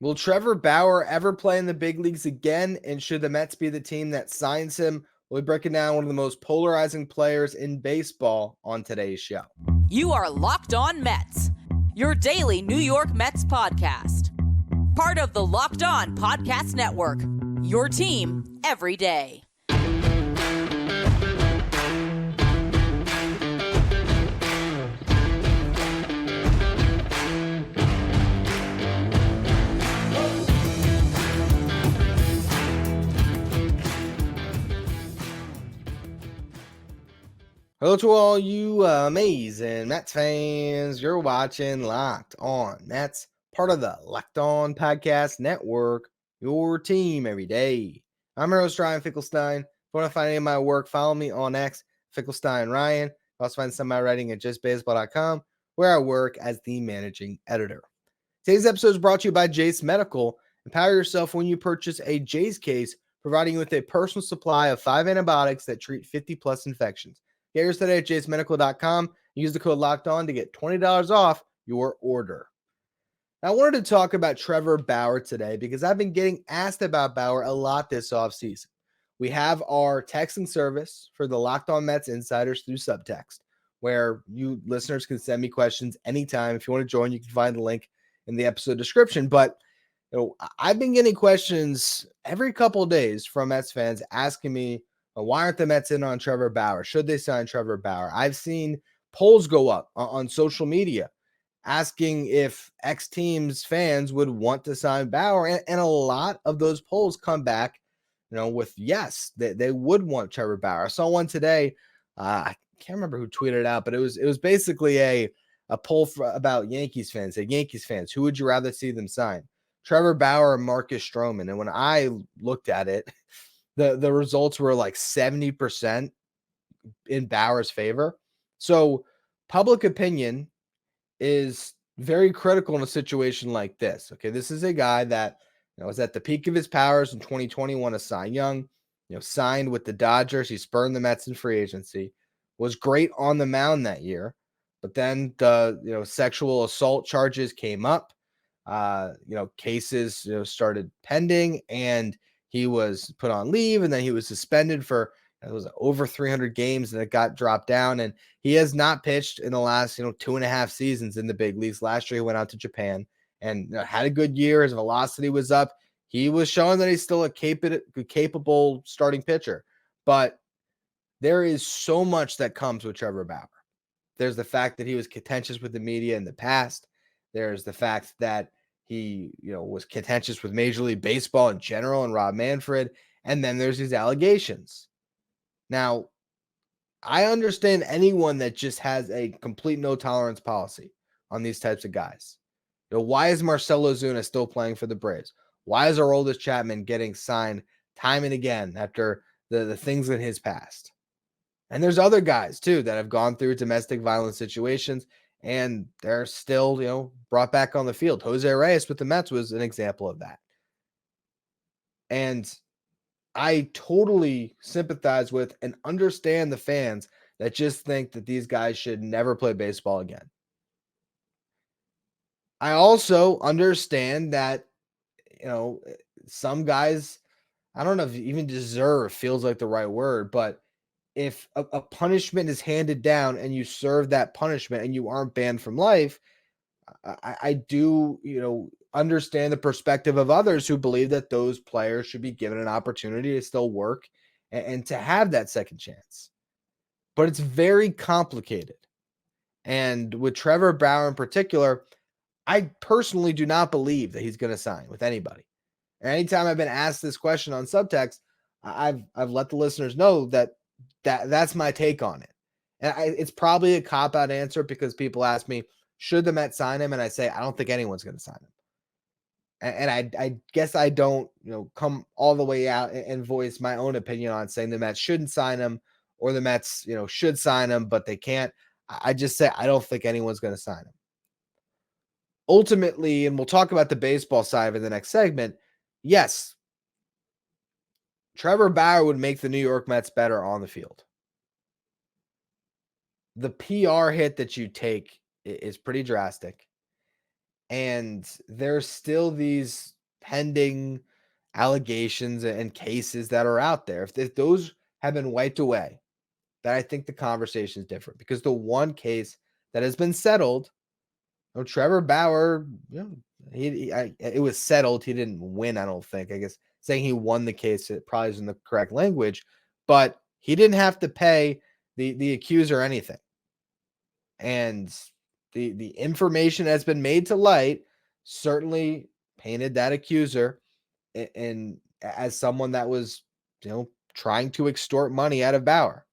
Will Trevor Bauer ever play in the big leagues again? And should the Mets be the team that signs him? We'll be breaking down one of the most polarizing players in baseball on today's show. You are Locked On Mets, your daily New York Mets podcast. Part of the Locked On Podcast Network, your team every day. Hello to all you amazing Mets fans. You're watching Locked On Mets, part of the Locked On Podcast Network, your team every day. I'm your host, Ryan Finkelstein. If you want to find any of my work, follow me on X, Finkelstein Ryan. You also find some of my writing at justbaseball.com, where I work as the managing editor. Today's episode is brought to you by Jase Medical. Empower yourself when you purchase a Jase case, providing you with a personal supply of 5 antibiotics that treat 50-plus infections. Get yours today at jasemedical.com. Use the code LOCKEDON to get $20 off your order. Now, I wanted to talk about Trevor Bauer today because I've been getting asked about Bauer a lot this offseason. We have our texting service for the Locked On Mets insiders through Subtext, where you listeners can send me questions anytime. If you want to join, you can find the link in the episode description. But I've been getting questions every couple of days from Mets fans asking me, why aren't the Mets in on Trevor Bauer? Should they sign Trevor Bauer? I've seen polls go up on social media asking if X teams fans would want to sign Bauer. And a lot of those polls come back, with yes, they would want Trevor Bauer. I saw one today. I can't remember who tweeted it out, but it was basically a poll about Yankees fans. Yankees fans, who would you rather see them sign? Trevor Bauer or Marcus Stroman? And when I looked at it, the results were like 70% in Bauer's favor. So public opinion is very critical in a situation like this. Okay, this is a guy that was at the peak of his powers in 2021, a Cy Young, signed with the Dodgers. He spurned the Mets in free agency, was great on the mound that year, but then the sexual assault charges came up. Cases started pending, and he was put on leave, and then he was suspended for it was over 300 games, and it got dropped down. And he has not pitched in the last 2.5 seasons in the big leagues. Last year he went out to Japan and had a good year. His velocity was up. He was showing that he's still a capable starting pitcher. But there is so much that comes with Trevor Bauer. There's the fact that he was contentious with the media in the past. There's the fact that he, was contentious with Major League Baseball in general and Rob Manfred. And then there's these allegations. Now, I understand anyone that just has a complete no tolerance policy on these types of guys. Why is Marcell Ozuna still playing for the Braves? Why is Aroldis Chapman getting signed time and again after the things in his past? And there's other guys, too, that have gone through domestic violence situations, and they're still, brought back on the field. Jose Reyes with the Mets was an example of that. And I totally sympathize with and understand the fans that just think that these guys should never play baseball again. I also understand that, some guys, I don't know if even deserve feels like the right word, but if a punishment is handed down and you serve that punishment and you aren't banned from life, I do, understand the perspective of others who believe that those players should be given an opportunity to still work and to have that second chance. But it's very complicated. And with Trevor Bauer in particular, I personally do not believe that he's going to sign with anybody. And anytime I've been asked this question on Subtext, I've let the listeners know that's my take on it. And it's probably a cop-out answer because people ask me, should the Mets sign him? And I say, I don't think anyone's going to sign him. And I guess I don't, come all the way out and voice my own opinion on saying the Mets shouldn't sign him or the Mets, should sign him, but they can't. I just say, I don't think anyone's going to sign him. Ultimately, and we'll talk about the baseball side of it in the next segment, yes, Trevor Bauer would make the New York Mets better on the field. The PR hit that you take is pretty drastic. And there's still these pending allegations and cases that are out there. If those have been wiped away, then I think the conversation is different, because the one case that has been settled, Trevor Bauer, it was settled. He didn't win, I don't think. I guess saying he won the case, it probably isn't the correct language, but he didn't have to pay the accuser anything. And the information that's been made to light certainly painted that accuser and as someone that was, trying to extort money out of Bauer.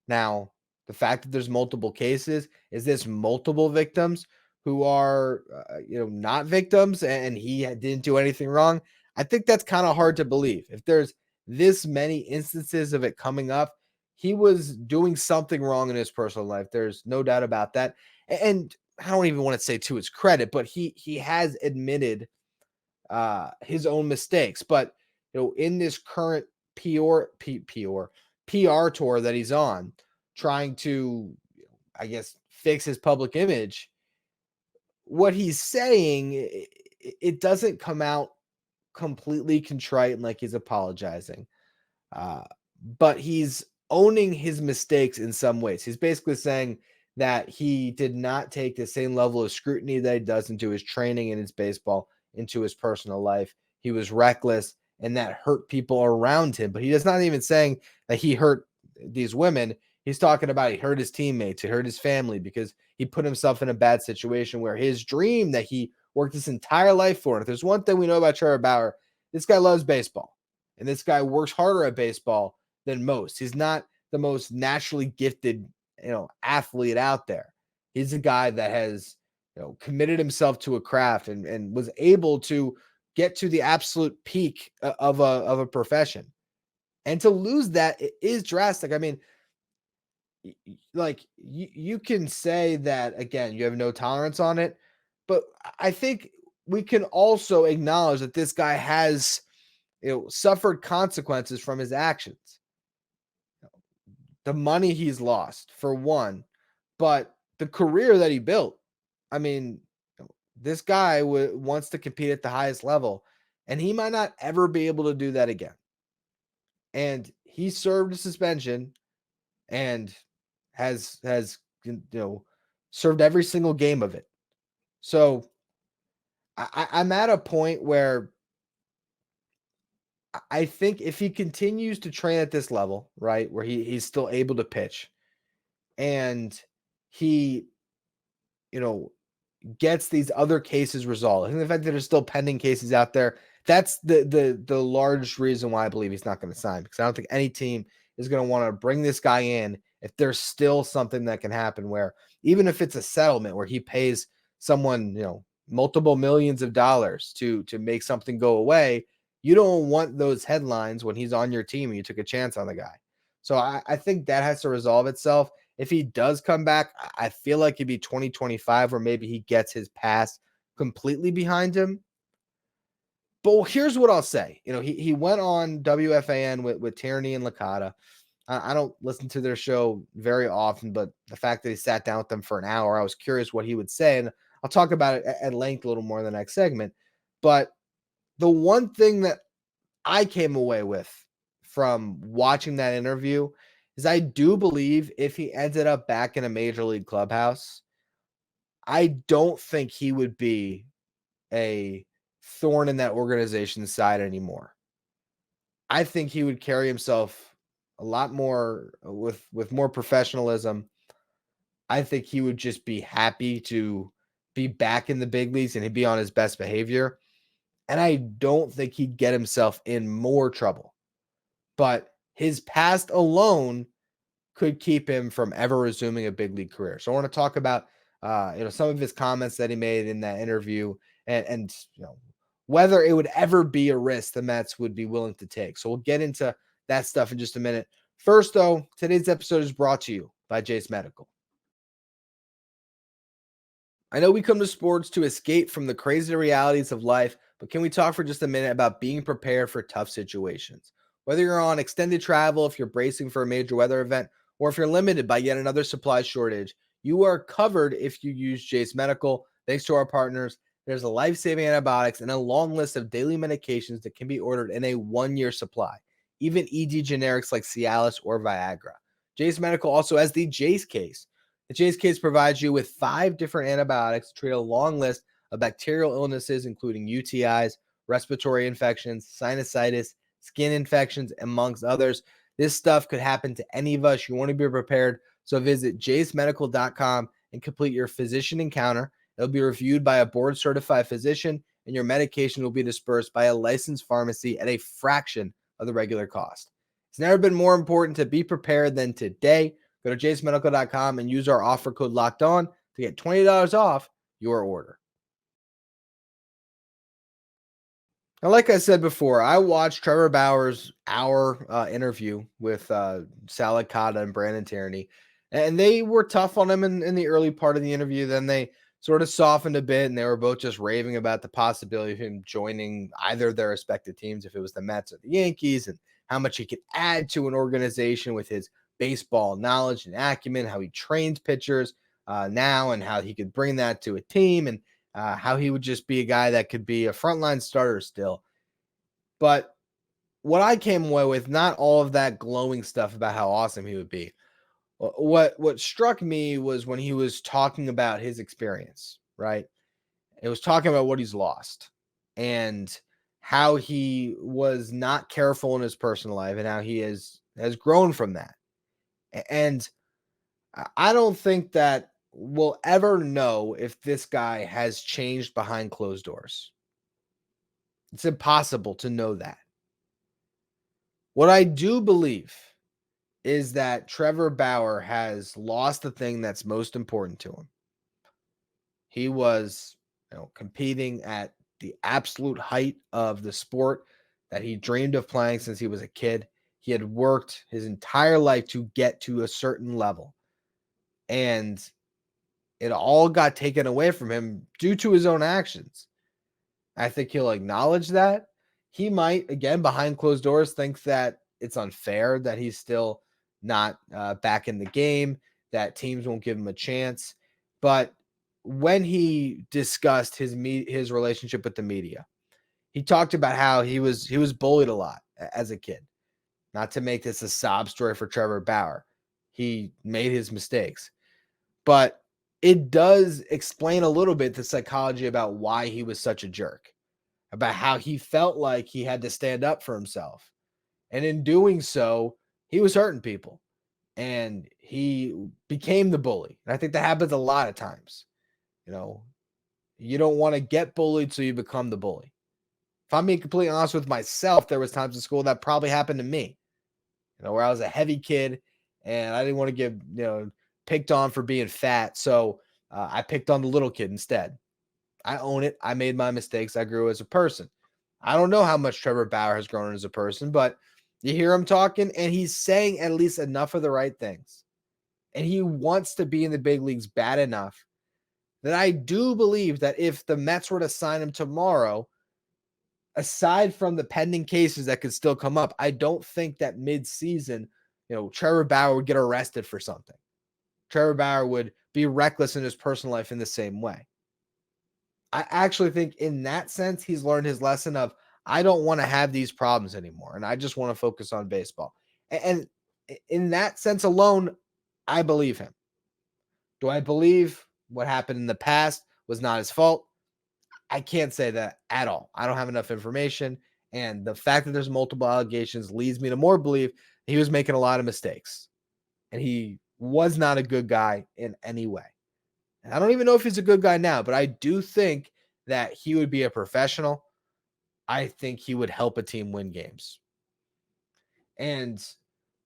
Now, the fact that there's multiple cases, is this multiple victims who are, not victims, and he didn't do anything wrong? I think that's kind of hard to believe. If there's this many instances of it coming up, he was doing something wrong in his personal life. There's no doubt about that. And I don't even want to say to his credit, but he has admitted his own mistakes. But in this current PR tour that he's on, trying to, I guess, fix his public image, what he's saying, it doesn't come out completely contrite and like he's apologizing, but he's owning his mistakes in some ways. He's basically saying that he did not take the same level of scrutiny that he does into his training and his baseball into his personal life. He was reckless, and that hurt people around him. But he is not even saying that he hurt these women. He's talking about he hurt his teammates, he hurt his family, because he put himself in a bad situation where his dream that he worked his entire life for. And if there's one thing we know about Trevor Bauer, this guy loves baseball. And this guy works harder at baseball than most. He's not the most naturally gifted, athlete out there. He's a guy that has, committed himself to a craft and was able to get to the absolute peak of a profession. And to lose that is drastic. I mean, like you can say that again, you have no tolerance on it, but I think we can also acknowledge that this guy has, suffered consequences from his actions. The money he's lost, for one, but the career that he built. I mean, this guy wants to compete at the highest level, and he might not ever be able to do that again. And he served a suspension and has served every single game of it. So I'm at a point where I think if he continues to train at this level, right, where he's still able to pitch, and he, gets these other cases resolved. I think the fact that there's still pending cases out there, that's the large reason why I believe he's not going to sign, because I don't think any team is going to want to bring this guy in if there's still something that can happen where, even if it's a settlement where he pays someone, multiple millions of dollars to make something go away, you don't want those headlines when he's on your team and you took a chance on the guy. So I think that has to resolve itself. If he does come back, I feel like it'd be 2025 where maybe he gets his past completely behind him. But here's what I'll say. He went on WFAN with Tierney and Licata. I don't listen to their show very often, but the fact that he sat down with them for an hour, I was curious what he would say. And I'll talk about it at length a little more in the next segment. But the one thing that I came away with from watching that interview is I do believe if he ended up back in a major league clubhouse, I don't think he would be a thorn in that organization's side anymore. I think he would carry himself a lot more with more professionalism. I think he would just be happy to be back in the big leagues and he'd be on his best behavior. And I don't think he'd get himself in more trouble. But his past alone could keep him from ever resuming a big league career. So I want to talk about some of his comments that he made in that interview and whether it would ever be a risk the Mets would be willing to take. So we'll get into that stuff in just a minute. First, though, today's episode is brought to you by Jase Medical. I know we come to sports to escape from the crazy realities of life, but can we talk for just a minute about being prepared for tough situations? Whether you're on extended travel, if you're bracing for a major weather event, or if you're limited by yet another supply shortage, you are covered if you use Jase Medical. Thanks to our partners There's a life-saving antibiotics and a long list of daily medications that can be ordered in a 1-year supply, even ED generics like Cialis or Viagra. Jase Medical also has the Jase case. The Jase case provides you with 5 different antibiotics to treat a long list of bacterial illnesses, including UTIs, respiratory infections, sinusitis, skin infections, amongst others. This stuff could happen to any of us. You want to be prepared. So visit jasemedical.com and complete your physician encounter. It'll be reviewed by a board-certified physician, and your medication will be dispersed by a licensed pharmacy at a fraction of the regular cost. It's never been more important to be prepared than today. Go to jasemedical.com and use our offer code LOCKEDON to get $20 off your order. Now, like I said before, I watched Trevor Bauer's hour interview with Sal Licata and Brandon Tierney, and they were tough on him in the early part of the interview. Then they sort of softened a bit, and they were both just raving about the possibility of him joining either of their respective teams, if it was the Mets or the Yankees, and how much he could add to an organization with his baseball knowledge and acumen, how he trains pitchers now, and how he could bring that to a team, and how he would just be a guy that could be a frontline starter still. But what I came away with, not all of that glowing stuff about how awesome he would be. What struck me was when he was talking about his experience, right? It was talking about what he's lost and how he was not careful in his personal life and how he has grown from that. And I don't think that we'll ever know if this guy has changed behind closed doors. It's impossible to know that. What I do believe is that Trevor Bauer has lost the thing that's most important to him. He was, competing at the absolute height of the sport that he dreamed of playing since he was a kid. He had worked his entire life to get to a certain level. And it all got taken away from him due to his own actions. I think he'll acknowledge that. He might, again, behind closed doors, think that it's unfair that he's still not back in the game, that teams won't give him a chance. But when he discussed his relationship with the media, he talked about how he was bullied a lot as a kid. Not to make this a sob story for Trevor Bauer. He made his mistakes. But it does explain a little bit the psychology about why he was such a jerk, about how he felt like he had to stand up for himself. And in doing so, he was hurting people and he became the bully. And I think that happens a lot of times. You don't want to get bullied, so you become the bully. If I'm being completely honest with myself, there was times in school that probably happened to me, where I was a heavy kid and I didn't want to get, picked on for being fat. So I picked on the little kid instead. I own it. I made my mistakes. I grew as a person. I don't know how much Trevor Bauer has grown as a person, but you hear him talking and he's saying at least enough of the right things. And he wants to be in the big leagues bad enough that I do believe that if the Mets were to sign him tomorrow, aside from the pending cases that could still come up, I don't think that mid-season, Trevor Bauer would get arrested for something. Trevor Bauer would be reckless in his personal life in the same way. I actually think in that sense, he's learned his lesson of, I don't want to have these problems anymore. And I just want to focus on baseball. And in that sense alone, I believe him. Do I believe what happened in the past was not his fault? I can't say that at all. I don't have enough information. And the fact that there's multiple allegations leads me to more believe he was making a lot of mistakes. And he was not a good guy in any way. And I don't even know if he's a good guy now, but I do think that he would be a professional. I think he would help a team win games. And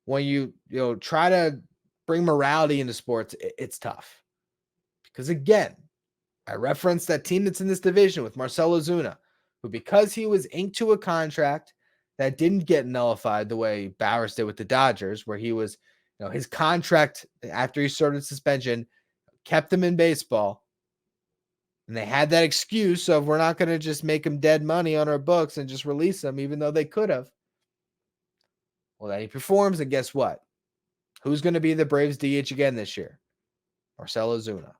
when you try to bring morality into sports, it's tough. Because again, I referenced that team that's in this division with Marcell Ozuna, who, because he was inked to a contract that didn't get nullified the way Bauer's did with the Dodgers, where he was, his contract after he started suspension kept him in baseball. And they had that excuse of, we're not going to just make him dead money on our books and just release him, even though they could have. Well, then he performs, and guess what? Who's going to be the Braves DH again this year? Marcell Ozuna.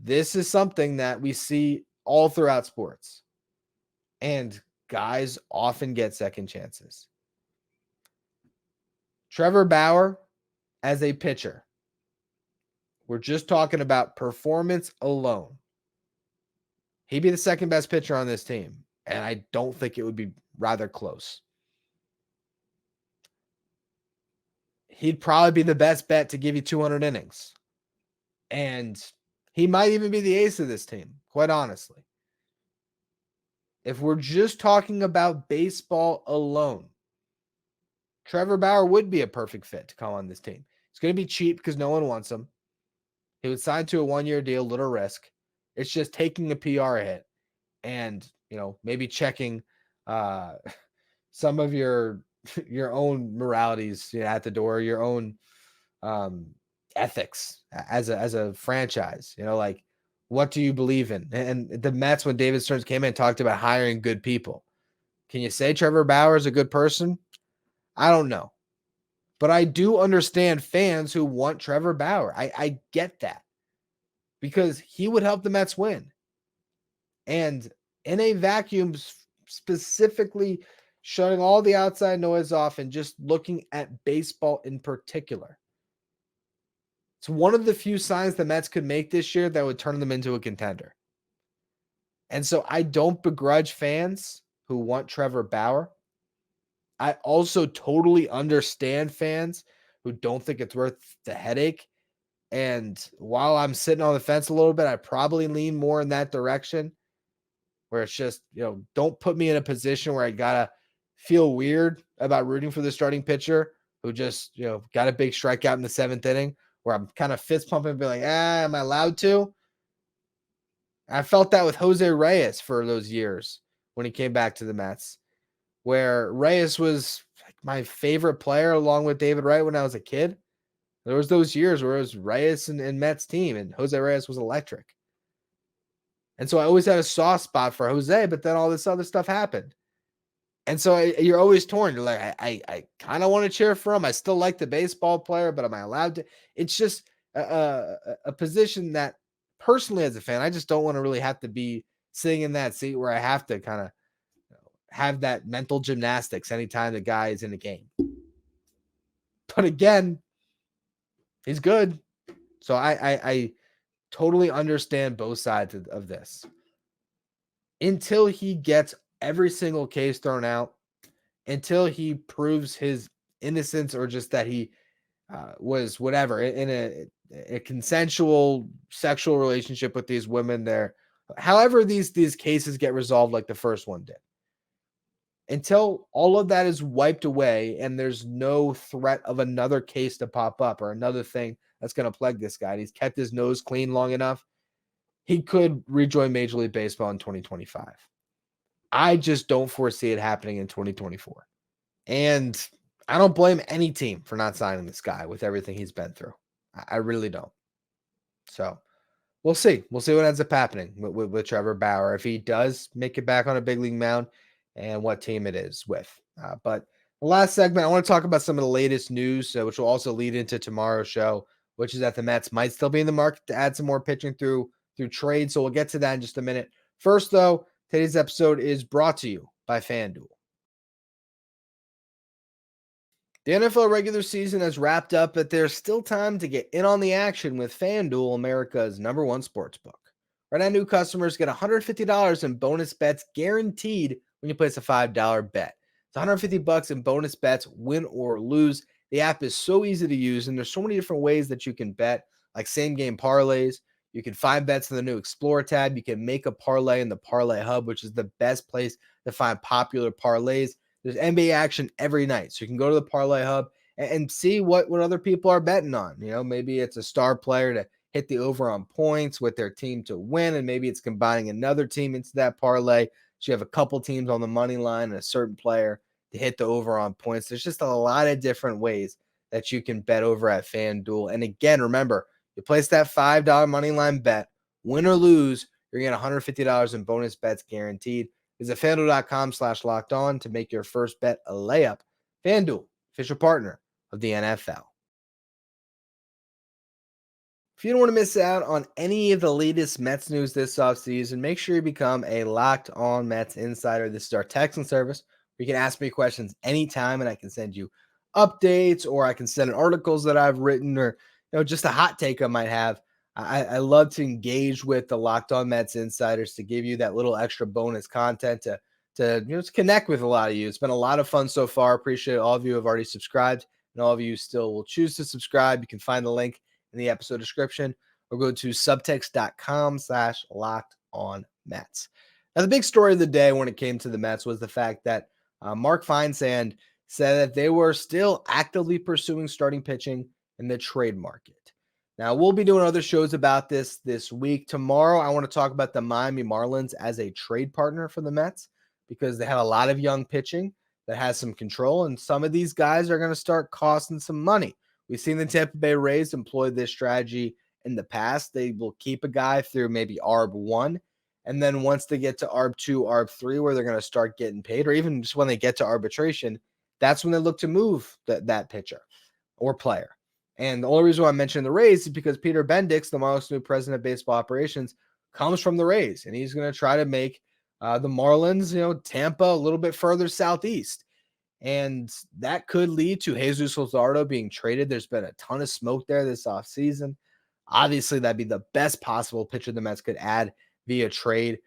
this is something that we see all throughout sports. And guys often get second chances. Trevor Bauer as a pitcher. We're just talking about performance alone. He'd be the second best pitcher on this team. And I don't think it would be rather close. He'd probably be the best bet to give you 200 innings. And he might even be the ace of this team, quite honestly. If we're just talking about baseball alone, Trevor Bauer would be a perfect fit to come on this team. It's going to be cheap because no one wants him. He would sign to a one-year deal, little risk. It's just taking a PR hit and, maybe checking some of your own moralities at the door, your own ethics as a franchise. Like, what do you believe in? And the Mets, when David Stearns came in, talked about hiring good people. Can you say Trevor Bauer is a good person? I don't know. But I do understand fans who want Trevor Bauer. I get that because he would help the Mets win. And in a vacuum, specifically shutting all the outside noise off and just looking at baseball in particular, it's one of the few signs the Mets could make this year that would turn them into a contender. And so I don't begrudge fans who want Trevor Bauer. I also totally understand fans who don't think it's worth the headache. And while I'm sitting on the fence a little bit, I probably lean more in that direction where it's just, don't put me in a position where I got to feel weird about rooting for the starting pitcher who just, got a big strikeout in the 7th inning where I'm kind of fist pumping and be like, am I allowed to? I felt that with Jose Reyes for those years when he came back to the Mets, where Reyes was like my favorite player along with David Wright when I was a kid. There was those years where it was Reyes and Mets team, and Jose Reyes was electric. And so I always had a soft spot for Jose, but then all this other stuff happened. And so you're always torn. You're like, I kind of want to cheer for him. I still like the baseball player, but am I allowed to? It's just a position that personally as a fan, I just don't want to really have to be sitting in that seat where I have to kind of have that mental gymnastics anytime the guy is in the game. But again, he's good. So I totally understand both sides of this. Until he gets every single case thrown out, until he proves his innocence or just that he was whatever in a consensual sexual relationship with these women there, however these cases get resolved like the first one did. Until all of that is wiped away and there's no threat of another case to pop up or another thing that's going to plague this guy, and he's kept his nose clean long enough, he could rejoin Major League Baseball in 2025. I just don't foresee it happening in 2024. And I don't blame any team for not signing this guy with everything he's been through. I really don't. So we'll see. We'll see what ends up happening with Trevor Bauer, if he does make it back on a big league mound, and what team it is with. But the last segment, I want to talk about some of the latest news, which will also lead into tomorrow's show, which is that the Mets might still be in the market to add some more pitching through trade. So we'll get to that in just a minute. First, though, today's episode is brought to you by FanDuel. The NFL regular season has wrapped up, but there's still time to get in on the action with FanDuel, America's number one sportsbook. Right now, new customers get $150 in bonus bets guaranteed when you place a $5 bet. It's $150 in bonus bets, win or lose. The app is so easy to use, and there's so many different ways that you can bet, like same-game parlays. You can find bets in the new Explore tab. You can make a parlay in the Parlay Hub, which is the best place to find popular parlays. There's NBA action every night, so you can go to the Parlay Hub and see what other people are betting on. Maybe it's a star player to hit the over on points with their team to win, and maybe it's combining another team into that parlay. So you have a couple teams on the money line and a certain player to hit the over on points. There's just a lot of different ways that you can bet over at FanDuel. And again, remember, you place that $5 money line bet, win or lose, you're going to get $150 in bonus bets guaranteed. Visit FanDuel.com/lockedon to make your first bet a layup. FanDuel, official partner of the NFL. If you don't want to miss out on any of the latest Mets news this offseason, make sure you become a Locked On Mets insider. This is our texting service where you can ask me questions anytime and I can send you updates, or I can send in articles that I've written, or just a hot take I might have. I love to engage with the Locked On Mets insiders to give you that little extra bonus content to connect with a lot of you. It's been a lot of fun so far. Appreciate all of you who have already subscribed, and all of you still will choose to subscribe. You can find the link in the episode description, or go to subtext.com/lockedonmets. Now, the big story of the day when it came to the Mets was the fact that Mark Feinsand said that they were still actively pursuing starting pitching in the trade market. Now, we'll be doing other shows about this week. Tomorrow, I want to talk about the Miami Marlins as a trade partner for the Mets, because they have a lot of young pitching that has some control, and some of these guys are going to start costing some money. We've seen the Tampa Bay Rays employ this strategy in the past. They will keep a guy through maybe ARB 1, and then once they get to ARB 2, ARB 3, where they're going to start getting paid, or even just when they get to arbitration, that's when they look to move that pitcher or player. And the only reason why I mentioned the Rays is because Peter Bendix, the Marlins' new president of baseball operations, comes from the Rays, and he's going to try to make the Marlins, Tampa, a little bit further southeast. And that could lead to Jesus Luzardo being traded. There's been a ton of smoke there this offseason. Obviously, that'd be the best possible pitcher the Mets could add via trade.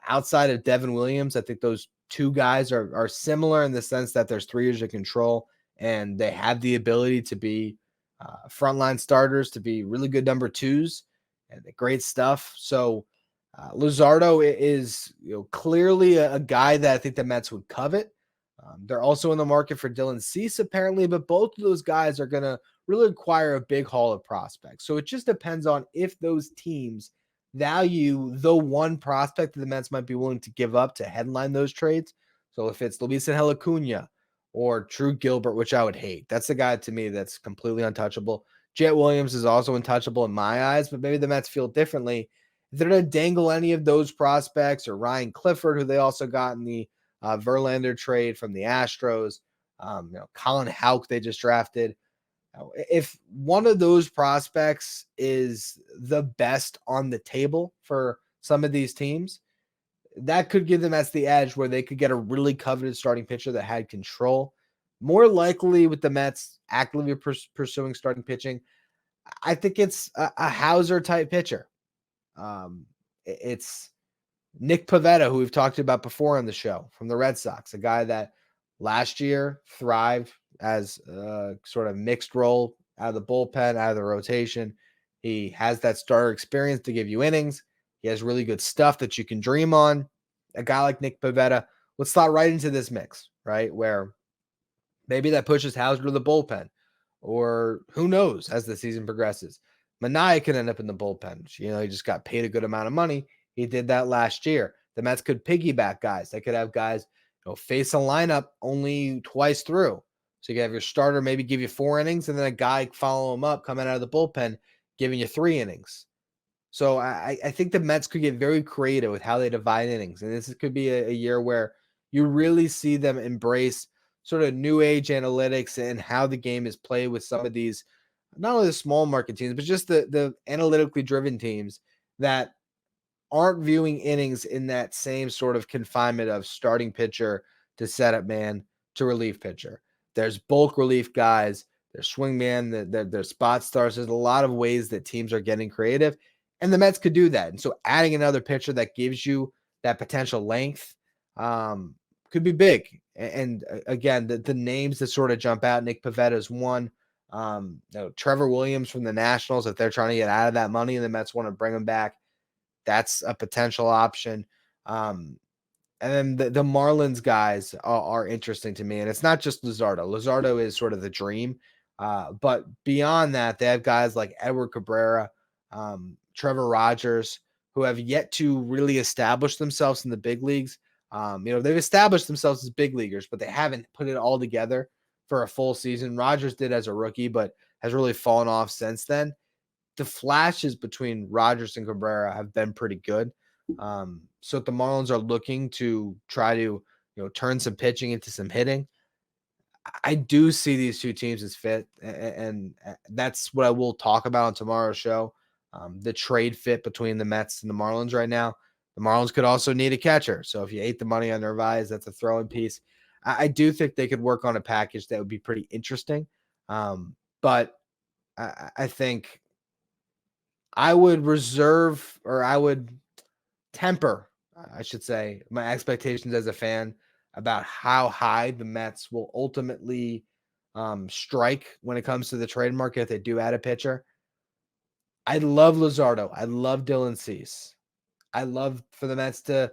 Outside of Devin Williams, I think those two guys are similar in the sense that there's 3 years of control, and they have the ability to be frontline starters, to be really good number 2s, and great stuff. So Luzardo is clearly a guy that I think the Mets would covet. They're also in the market for Dylan Cease, apparently, but both of those guys are going to really require a big haul of prospects. So it just depends on if those teams value the one prospect that the Mets might be willing to give up to headline those trades. So if it's Luis Angel Acuna or Drew Gilbert, which I would hate, that's the guy to me that's completely untouchable. Jet Williams is also untouchable in my eyes, but maybe the Mets feel differently. If they're going to dangle any of those prospects, or Ryan Clifford, who they also got in the Verlander trade from the Astros, Colin Houck they just drafted. If one of those prospects is the best on the table for some of these teams, that could give the Mets the edge where they could get a really coveted starting pitcher that had control. More likely with the Mets actively pursuing starting pitching, I think it's a Hauser type pitcher. It's Nick Pivetta, who we've talked about before on the show, from the Red Sox, a guy that last year thrived as a sort of mixed role out of the bullpen, out of the rotation. He has that starter experience to give you innings. He has really good stuff that you can dream on. A guy like Nick Pivetta would slot right into this mix, right? Where maybe that pushes Hauser to the bullpen, or who knows as the season progresses. Manaea can end up in the bullpen. He just got paid a good amount of money. He did that last year. The Mets could piggyback guys. They could have guys face a lineup only twice through. So you can have your starter maybe give you 4 innings, and then a guy follow him up coming out of the bullpen, giving you 3 innings. So I think the Mets could get very creative with how they divide innings. And this could be a year where you really see them embrace sort of new age analytics and how the game is played with some of these, not only the small market teams, but just the analytically driven teams that aren't viewing innings in that same sort of confinement of starting pitcher to setup man to relief pitcher. There's bulk relief guys, there's swing man, there's spot starts. There's a lot of ways that teams are getting creative, and the Mets could do that. And so adding another pitcher that gives you that potential length could be big. And again, the names that sort of jump out, Nick Pivetta is one. Trevor Williams from the Nationals, if they're trying to get out of that money and the Mets want to bring him back, that's a potential option. And then the Marlins guys are interesting to me. And it's not just Luzardo. Luzardo is sort of the dream. But beyond that, they have guys like Edward Cabrera, Trevor Rogers, who have yet to really establish themselves in the big leagues. They've established themselves as big leaguers, but they haven't put it all together for a full season. Rogers did as a rookie, but has really fallen off since then. The flashes between Rogers and Cabrera have been pretty good. So if the Marlins are looking to try to, turn some pitching into some hitting, I do see these two teams as fit, and that's what I will talk about on tomorrow's show. the trade fit between the Mets and the Marlins right now. The Marlins could also need a catcher. So if you ate the money on Narvaez, that's a throw-in piece. I do think they could work on a package that would be pretty interesting. But I think I would reserve, or I would temper, I should say, my expectations as a fan about how high the Mets will ultimately strike when it comes to the trade market if they do add a pitcher. I love Luzardo. I love Dylan Cease. I love for the Mets to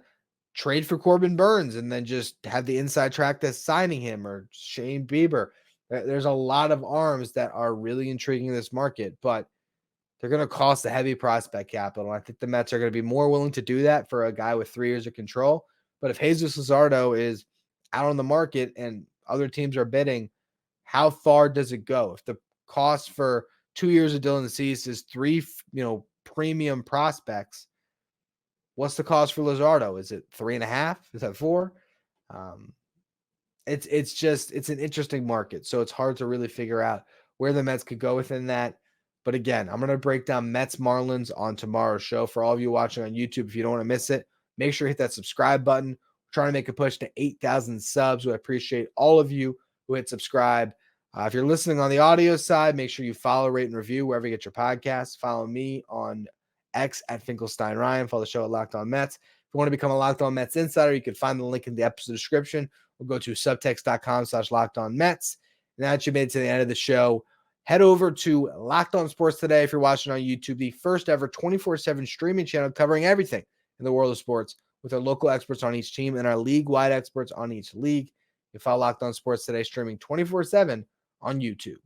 trade for Corbin Burns and then just have the inside track that's signing him, or Shane Bieber. There's a lot of arms that are really intriguing in this market, but they're going to cost a heavy prospect capital. I think the Mets are going to be more willing to do that for a guy with 3 years of control. But if Jesus Luzardo is out on the market and other teams are bidding, how far does it go? If the cost for 2 years of Dylan Cease is 3, premium prospects, what's the cost for Luzardo? Is it 3.5? Is that 4? It's an interesting market. So it's hard to really figure out where the Mets could go within that. But again, I'm going to break down Mets Marlins on tomorrow's show. For all of you watching on YouTube, if you don't want to miss it, make sure you hit that subscribe button. We're trying to make a push to 8,000 subs. We appreciate all of you who hit subscribe. If you're listening on the audio side, make sure you follow, rate, and review wherever you get your podcasts. Follow me on X at Finkelstein Ryan. Follow the show at Locked On Mets. If you want to become a Locked On Mets insider, you can find the link in the episode description, or go to subtext.com/LockedOnMets. Now that you made it to the end of the show, head over to Locked On Sports Today if you're watching on YouTube, the first ever 24/7 streaming channel covering everything in the world of sports, with our local experts on each team and our league-wide experts on each league. You follow Locked On Sports Today streaming 24/7 on YouTube.